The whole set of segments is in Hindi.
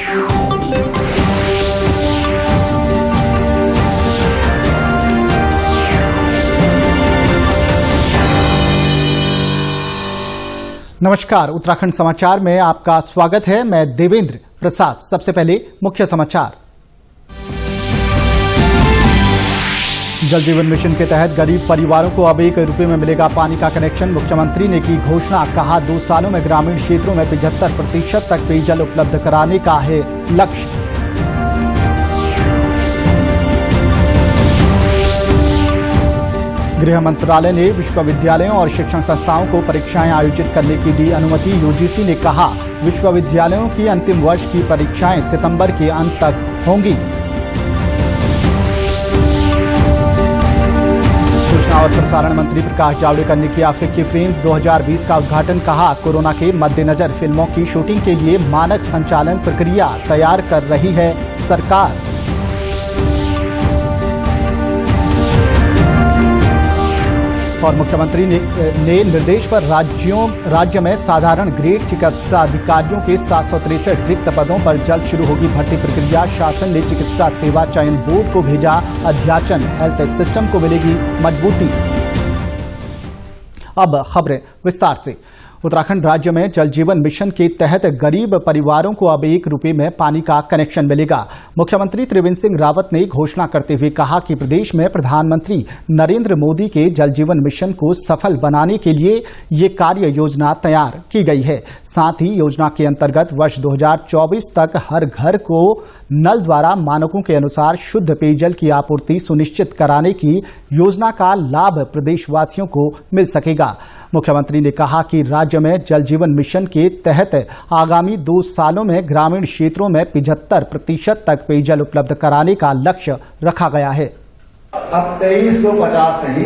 नमस्कार, उत्तराखंड समाचार में आपका स्वागत है। मैं देवेंद्र प्रसाद। सबसे पहले मुख्य समाचार। जल जीवन मिशन के तहत गरीब परिवारों को अब 1 रुपये में मिलेगा पानी का कनेक्शन। मुख्यमंत्री ने की घोषणा, कहा 2 सालों में ग्रामीण क्षेत्रों में 75% तक पेयजल उपलब्ध कराने का है लक्ष्य। गृह मंत्रालय ने विश्वविद्यालयों और शिक्षण संस्थाओं को परीक्षाएं आयोजित करने की दी अनुमति। यूजीसी ने कहा, विश्वविद्यालयों की अंतिम वर्ष की परीक्षाएं सितंबर के अंत तक होंगी। सूचना और प्रसारण मंत्री प्रकाश जावड़ेकर ने किया फिक्की फ्रेम्स 2020 का उद्घाटन। कहा, कोरोना के मद्देनजर फिल्मों की शूटिंग के लिए मानक संचालन प्रक्रिया तैयार कर रही है सरकार। और मुख्यमंत्री ने निर्देश पर राज्य में साधारण ग्रेड चिकित्सा अधिकारियों के 763 रिक्त पदों पर जल्द शुरू होगी भर्ती प्रक्रिया। शासन ने चिकित्सा सेवा चयन बोर्ड को भेजा अध्याचन, हेल्थ सिस्टम को मिलेगी मजबूती। अब खबरें विस्तार से। उत्तराखंड राज्य में जल जीवन मिशन के तहत गरीब परिवारों को अब 1 रुपये में पानी का कनेक्शन मिलेगा। मुख्यमंत्री त्रिवेंद्र सिंह रावत ने घोषणा करते हुए कहा कि प्रदेश में प्रधानमंत्री नरेंद्र मोदी के जल जीवन मिशन को सफल बनाने के लिए ये कार्य योजना तैयार की गई है। साथ ही योजना के अंतर्गत वर्ष 2024 तक हर घर को नल द्वारा मानकों के अनुसार शुद्ध पेयजल की आपूर्ति सुनिश्चित कराने की योजना का लाभ प्रदेशवासियों को मिल सकेगा। मुख्यमंत्री ने कहा कि राज्य में जल जीवन मिशन के तहत आगामी 2 सालों में ग्रामीण क्षेत्रों में 75% तक पेयजल उपलब्ध कराने का लक्ष्य रखा गया है। अब 2350 नहीं,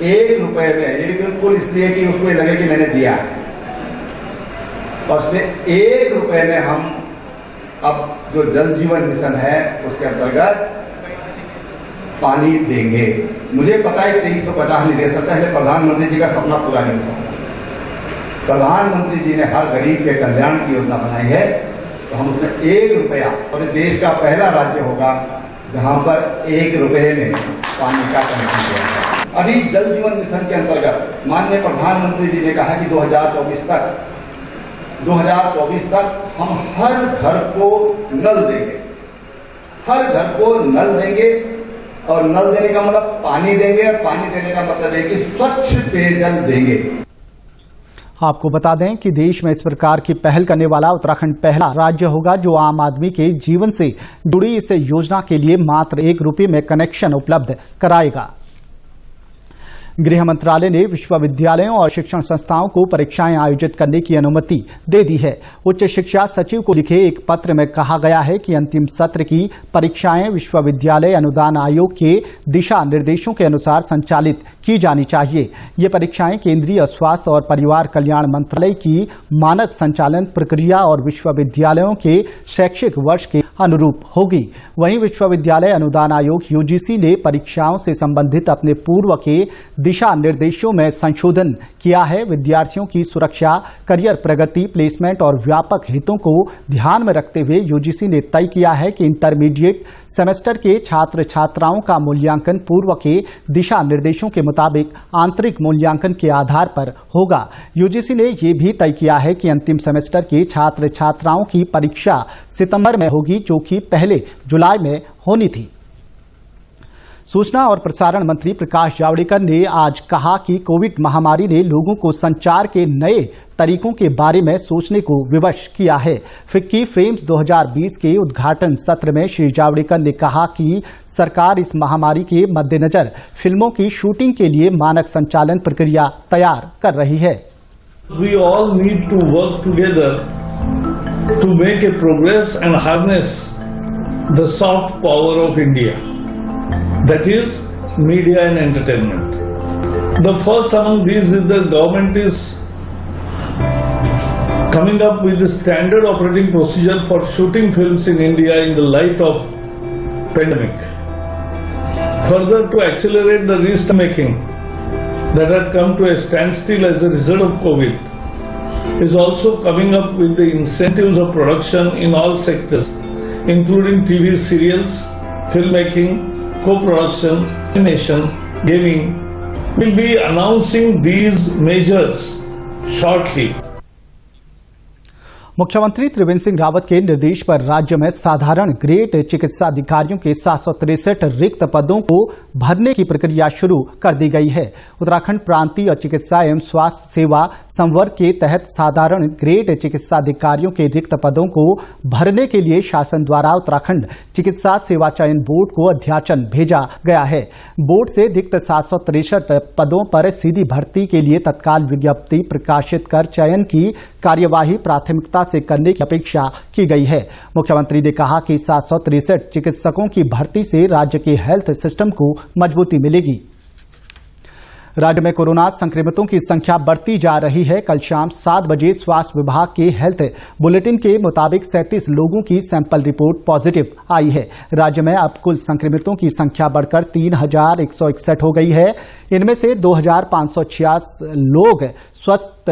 1 रुपये में, ये बिल्कुल इसलिए कि उसको लगे कि मैंने दिया, और उसमें 1 रुपये में हम अब जो जल जीवन मिशन है उसके अंतर्गत पानी देंगे। मुझे पता है 2350 नहीं दे सकता है, प्रधानमंत्री जी का सपना पूरा नहीं हो सकता। प्रधानमंत्री जी ने हर गरीब के कल्याण की योजना बनाई है, तो हम उसमें 1 रुपया, और देश का पहला राज्य होगा जहां पर 1 रुपये में पानी का कनेक्शन दिया। अभी जल जीवन मिशन के अंतर्गत माननीय प्रधानमंत्री जी ने कहा कि 2024 तक हम हर घर को नल देंगे, हर घर को नल देंगे। और नल देने का मतलब पानी देंगे, और पानी देने का मतलब है कि स्वच्छ पेयजल देंगे। आपको बता दें कि देश में इस प्रकार की पहल करने वाला उत्तराखंड पहला राज्य होगा जो आम आदमी के जीवन से जुड़ी इस योजना के लिए मात्र 1 रुपये में कनेक्शन उपलब्ध कराएगा। गृह मंत्रालय ने विश्वविद्यालयों और शिक्षण संस्थाओं को परीक्षाएं आयोजित करने की अनुमति दे दी है। उच्च शिक्षा सचिव को लिखे एक पत्र में कहा गया है कि अंतिम सत्र की परीक्षाएं विश्वविद्यालय अनुदान आयोग के दिशा निर्देशों के अनुसार संचालित की जानी चाहिए। ये परीक्षाएं केंद्रीय स्वास्थ्य और परिवार कल्याण मंत्रालय की मानक संचालन प्रक्रिया और विश्वविद्यालयों के शैक्षिक वर्ष के अनुरूप होगी। वहीं विश्वविद्यालय अनुदान आयोग यूजीसी ने परीक्षाओं से संबंधित अपने पूर्व के दिशा निर्देशों में संशोधन किया है। विद्यार्थियों की सुरक्षा, करियर प्रगति, प्लेसमेंट और व्यापक हितों को ध्यान में रखते हुए यूजीसी ने तय किया है कि इंटरमीडिएट सेमेस्टर के छात्र छात्राओं का मूल्यांकन पूर्व के दिशा निर्देशों के मुताबिक आंतरिक मूल्यांकन के आधार पर होगा। यूजीसी ने यह भी तय किया है कि अंतिम सेमेस्टर के छात्र छात्राओं की परीक्षा सितंबर में होगी, जो कि पहले जुलाई में होनी थी। सूचना और प्रसारण मंत्री प्रकाश जावड़ेकर ने आज कहा कि कोविड महामारी ने लोगों को संचार के नए तरीकों के बारे में सोचने को विवश किया है। फिक्की फ्रेम्स 2020 के उद्घाटन सत्र में श्री जावड़ेकर ने कहा कि सरकार इस महामारी के मद्देनजर फिल्मों की शूटिंग के लिए मानक संचालन प्रक्रिया तैयार कर रही है। We all need to work together to make a progress and harness the soft power of India. That is media and entertainment. The first among these is the government is coming up with the standard operating procedure for shooting films in India in the light of pandemic. Further, to accelerate the restart making that had come to a standstill as a result of COVID, is also coming up with the incentives of production in all sectors, including TV serials, filmmaking, co-production, animation, gaming. We'll be announcing these measures shortly. मुख्यमंत्री त्रिवेंद्र सिंह रावत के निर्देश पर राज्य में साधारण ग्रेड चिकित्सा अधिकारियों के 763 रिक्त पदों को भरने की प्रक्रिया शुरू कर दी गई है। उत्तराखंड प्रांतीय चिकित्सा एवं स्वास्थ्य सेवा संवर्ग के तहत साधारण ग्रेड चिकित्सा अधिकारियों के रिक्त पदों को भरने के लिए शासन द्वारा उत्तराखंड चिकित्सा सेवा चयन बोर्ड को अध्याचन भेजा गया है। बोर्ड से रिक्त 763 पदों पर सीधी भर्ती के लिए तत्काल विज्ञप्ति प्रकाशित कर चयन की कार्यवाही प्राथमिकता से करने की अपेक्षा की गई है। मुख्यमंत्री ने कहा कि 763 चिकित्सकों की भर्ती से राज्य के हेल्थ सिस्टम को मजबूती मिलेगी। राज्य में कोरोना संक्रमितों की संख्या बढ़ती जा रही है। कल शाम 7 बजे स्वास्थ्य विभाग के हेल्थ बुलेटिन के मुताबिक 37 लोगों की सैंपल रिपोर्ट पॉजिटिव आई है। राज्य में अब कुल संक्रमितों की संख्या बढ़कर 3161 हो गई है। इनमें से 2586 लोग स्वस्थ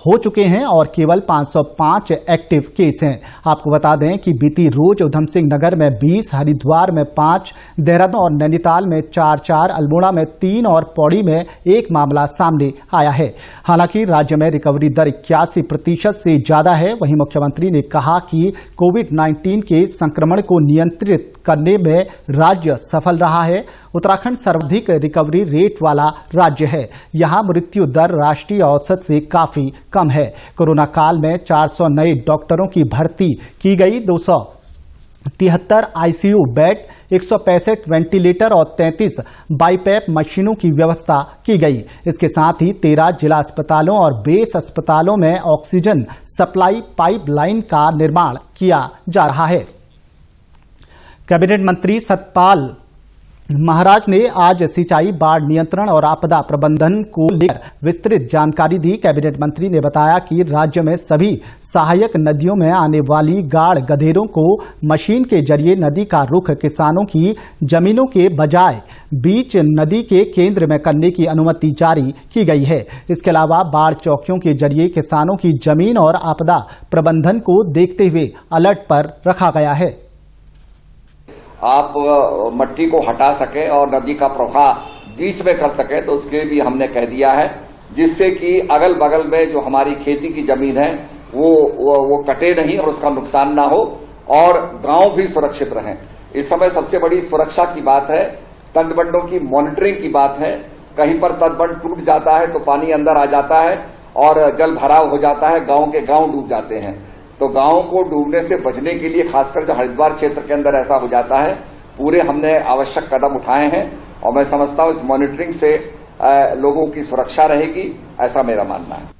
हो चुके हैं और केवल 505 एक्टिव केस हैं। आपको बता दें कि बीती रोज उधम सिंह नगर में 20, हरिद्वार में 5, देहरादून और नैनीताल में 4, अल्मोड़ा में 3 और पौड़ी में 1 मामला सामने आया है। हालांकि राज्य में रिकवरी दर 81% से ज्यादा है। वहीं मुख्यमंत्री ने कहा कि कोविड-19 के संक्रमण को नियंत्रित करने में राज्य सफल रहा है। उत्तराखंड सर्वाधिक रिकवरी रेट वाला राज्य है। यहां मृत्यु दर राष्ट्रीय औसत से काफी कम है। कोरोना काल में 400 नए डॉक्टरों की भर्ती की गई। 273 आईसीयू बेड, 165 वेंटिलेटर और 33 बाईपैप मशीनों की व्यवस्था की गई। इसके साथ ही 13 जिला अस्पतालों और बेस अस्पतालों में ऑक्सीजन सप्लाई पाइपलाइन का निर्माण किया जा रहा है। कैबिनेट मंत्री सतपाल महाराज ने आज सिंचाई, बाढ़ नियंत्रण और आपदा प्रबंधन को लेकर विस्तृत जानकारी दी। कैबिनेट मंत्री ने बताया कि राज्य में सभी सहायक नदियों में आने वाली गाड़ गधेरों को मशीन के जरिए नदी का रुख किसानों की जमीनों के बजाय बीच नदी के केंद्र में करने की अनुमति जारी की गई है। इसके अलावा बाढ़ चौकियों के जरिए किसानों की जमीन और आपदा प्रबंधन को देखते हुए अलर्ट पर रखा गया है। आप मट्टी को हटा सके और नदी का प्रवाह बीच में कर सके तो उसके लिए भी हमने कह दिया है, जिससे कि अगल बगल में जो हमारी खेती की जमीन है वो कटे नहीं और उसका नुकसान ना हो और गांव भी सुरक्षित रहें। इस समय सबसे बड़ी सुरक्षा की बात है, तटबंधों की मॉनिटरिंग की बात है। कहीं पर तटबंध टूट जाता है तो पानी अंदर आ जाता है और जल भराव हो जाता है, गांव के गांव डूब जाते हैं। तो गांव को डूबने से बचने के लिए खासकर जो हरिद्वार क्षेत्र के अंदर ऐसा हो जाता है, पूरे हमने आवश्यक कदम उठाए हैं और मैं समझता हूं इस मॉनिटरिंग से लोगों की सुरक्षा रहेगी, ऐसा मेरा मानना है।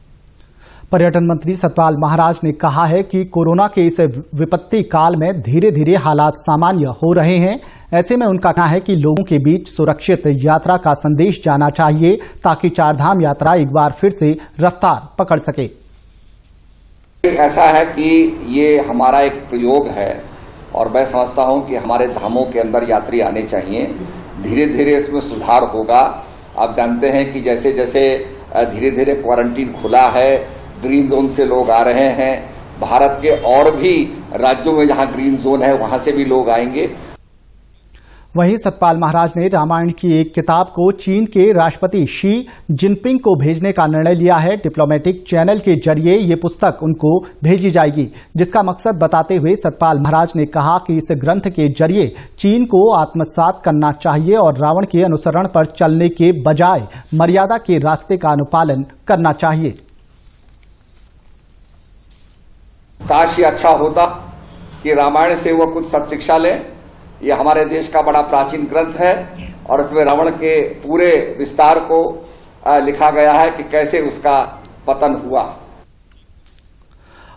पर्यटन मंत्री सतपाल महाराज ने कहा है कि कोरोना के इस विपत्ति काल में धीरे धीरे हालात सामान्य हो रहे हैं। ऐसे में उनका कहना है कि लोगों के बीच सुरक्षित यात्रा का संदेश जाना चाहिए ताकि चारधाम यात्रा एक बार फिर से रफ्तार पकड़ सके। ऐसा है कि ये हमारा एक प्रयोग है और मैं समझता हूं कि हमारे धामों के अंदर यात्री आने चाहिए। धीरे धीरे इसमें सुधार होगा। आप जानते हैं कि जैसे जैसे धीरे धीरे क्वारंटीन खुला है, ग्रीन जोन से लोग आ रहे हैं। भारत के और भी राज्यों में जहां ग्रीन जोन है वहां से भी लोग आएंगे। वहीं सतपाल महाराज ने रामायण की एक किताब को चीन के राष्ट्रपति शी जिनपिंग को भेजने का निर्णय लिया है। डिप्लोमेटिक चैनल के जरिए ये पुस्तक उनको भेजी जाएगी, जिसका मकसद बताते हुए सतपाल महाराज ने कहा कि इस ग्रंथ के जरिए चीन को आत्मसात करना चाहिए और रावण के अनुसरण पर चलने के बजाय मर्यादा के रास्ते का अनुपालन करना चाहिए। काश ये अच्छा होता कि रामायण से वो कुछ सत्शिक्षा लें। ये हमारे देश का बड़ा प्राचीन ग्रंथ है और इसमें रावण के पूरे विस्तार को लिखा गया है कि कैसे उसका पतन हुआ।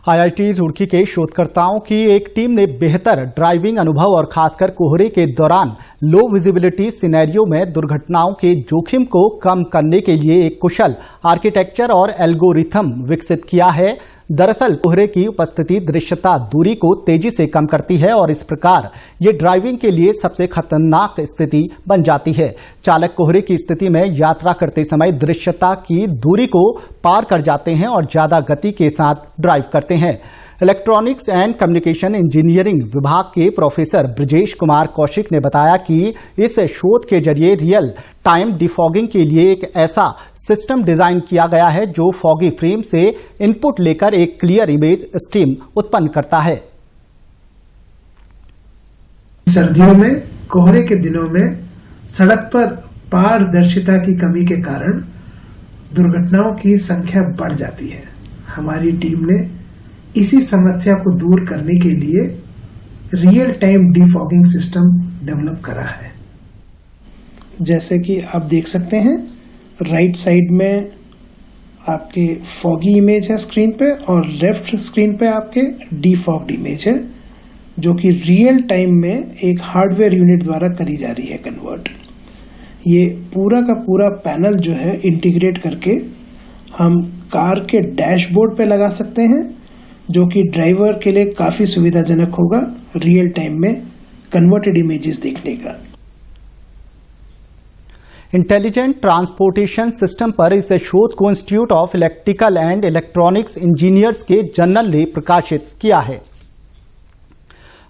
आईआईटी रुड़की के शोधकर्ताओं की एक टीम ने बेहतर ड्राइविंग अनुभव और खासकर कोहरे के दौरान लो विजिबिलिटी सिनेरियो में दुर्घटनाओं के जोखिम को कम करने के लिए एक कुशल आर्किटेक्चर और एल्गोरिथम विकसित किया है। दरअसल कोहरे की उपस्थिति दृश्यता दूरी को तेजी से कम करती है और इस प्रकार ये ड्राइविंग के लिए सबसे खतरनाक स्थिति बन जाती है। चालक कोहरे की स्थिति में यात्रा करते समय दृश्यता की दूरी को पार कर जाते हैं और ज्यादा गति के साथ ड्राइव करते हैं। इलेक्ट्रॉनिक्स एंड कम्युनिकेशन इंजीनियरिंग विभाग के प्रोफेसर ब्रजेश कुमार कौशिक ने बताया कि इस शोध के जरिए रियल टाइम डिफॉगिंग के लिए एक ऐसा सिस्टम डिजाइन किया गया है जो फॉगी फ्रेम से इनपुट लेकर एक क्लियर इमेज स्ट्रीम उत्पन्न करता है। सर्दियों में कोहरे के दिनों में सड़क पर पारदर्शिता की कमी के कारण दुर्घटनाओं की संख्या बढ़ जाती है। हमारी टीम ने इसी समस्या को दूर करने के लिए real time defogging system develop करा है। जैसे कि आप देख सकते हैं, राइट साइड में आपके फॉगी इमेज है स्क्रीन पे और लेफ्ट स्क्रीन पे आपके डिफॉग्ड इमेज है, जो कि रियल टाइम में एक हार्डवेयर यूनिट द्वारा करी जा रही है कन्वर्ट। ये पूरा का पूरा पैनल जो है इंटीग्रेट करके हम कार के डैशबोर्ड पे लगा सकते हैं, जो कि ड्राइवर के लिए काफी सुविधाजनक होगा रियल टाइम में कन्वर्टेड इमेजेस देखने का। इंटेलिजेंट ट्रांसपोर्टेशन सिस्टम पर इस शोध को institute of electrical and electronics engineers के जर्नल ने प्रकाशित किया है।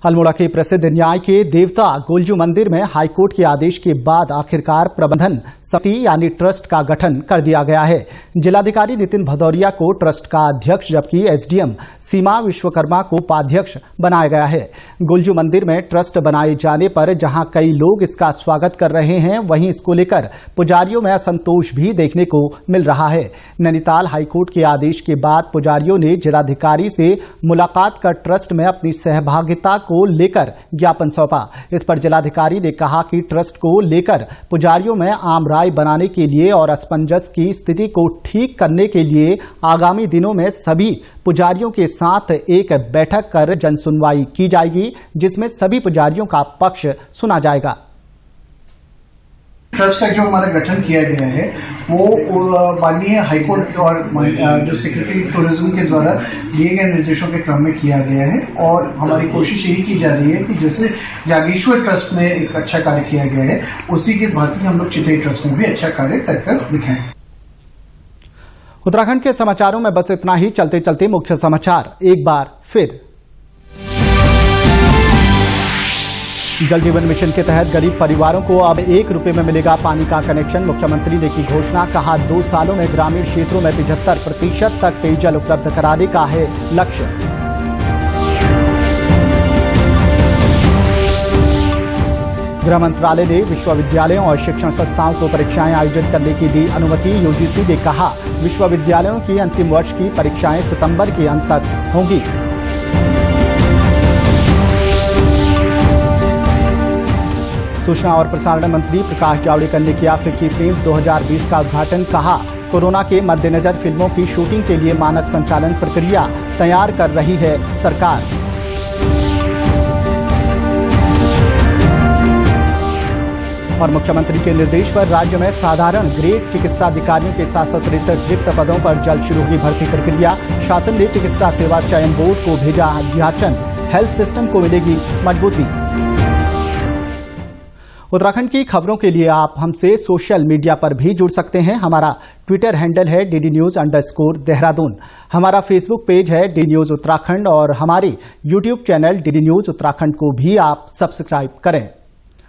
अल्मोड़ा के प्रसिद्ध न्याय के देवता गोलजू मंदिर में हाईकोर्ट के आदेश के बाद आखिरकार प्रबंधन समिति यानी ट्रस्ट का गठन कर दिया गया है। जिलाधिकारी नितिन भदौरिया को ट्रस्ट का अध्यक्ष जबकि एसडीएम सीमा विश्वकर्मा को उपाध्यक्ष बनाया गया है। गोलजू मंदिर में ट्रस्ट बनाए जाने पर जहां कई लोग इसका स्वागत कर रहे हैं, वहीं इसको लेकर पुजारियों में असंतोष भी देखने को मिल रहा है। नैनीताल हाईकोर्ट के आदेश के बाद पुजारियों ने जिलाधिकारी से मुलाकात कर ट्रस्ट में अपनी सहभागिता को लेकर ज्ञापन सौंपा। इस पर जिलाधिकारी ने कहा कि ट्रस्ट को लेकर पुजारियों में आम राय बनाने के लिए और असमंजस की स्थिति को ठीक करने के लिए आगामी दिनों में सभी पुजारियों के साथ एक बैठक कर जनसुनवाई की जाएगी, जिसमें सभी पुजारियों का पक्ष सुना जाएगा। ट्रस्ट का जो हमारा गठन किया गया है वो माननीय हाईकोर्ट और जो सेक्रेटरी टूरिज्म के द्वारा दिए गए निर्देशों के क्रम में किया गया है और हमारी कोशिश यही की जा रही है कि जैसे जागेश्वर ट्रस्ट में एक अच्छा कार्य किया गया है, उसी के भांति हम लोग चितई ट्रस्ट में भी अच्छा कार्य कर दिखाएं। उत्तराखंड के समाचारों में बस इतना ही। चलते चलते मुख्य समाचार एक बार फिर। जल जीवन मिशन के तहत गरीब परिवारों को अब 1 रुपए में मिलेगा पानी का कनेक्शन। मुख्यमंत्री ने की घोषणा, कहा 2 सालों में ग्रामीण क्षेत्रों में 75% तक पेयजल उपलब्ध कराने का है लक्ष्य। गृह मंत्रालय ने विश्वविद्यालयों और शिक्षण संस्थाओं को परीक्षाएं आयोजित करने की दी अनुमति। यूजीसी ने कहा विश्वविद्यालयों की अंतिम वर्ष की परीक्षाएं सितंबर के अंत तक होंगी। सूचना और प्रसारण मंत्री प्रकाश जावड़ेकर ने किया अफ्रीकी फिल्म 2020 का उद्घाटन। कहा कोरोना के मद्देनजर फिल्मों की शूटिंग के लिए मानक संचालन प्रक्रिया तैयार कर रही है सरकार। और मुख्यमंत्री के निर्देश पर राज्य में साधारण ग्रेड चिकित्सा अधिकारियों के 763 रिक्त पदों पर जल्द शुरू हुई भर्ती प्रक्रिया। शासन ने चिकित्सा सेवा चयन बोर्ड को भेजा अध्याचन। हेल्थ सिस्टम को मिलेगी मजबूती। उत्तराखंड की खबरों के लिए आप हमसे सोशल मीडिया पर भी जुड़ सकते हैं। हमारा ट्विटर हैंडल है DDNews_देहरादून। हमारा फेसबुक पेज है DD News उत्तराखंड और हमारे YouTube channel DD News Uttarakhand को भी आप सब्सक्राइब करें।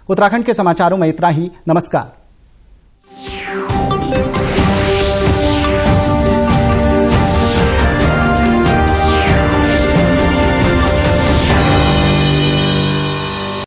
उत्तराखंड के समाचारों में इतना ही। नमस्कार।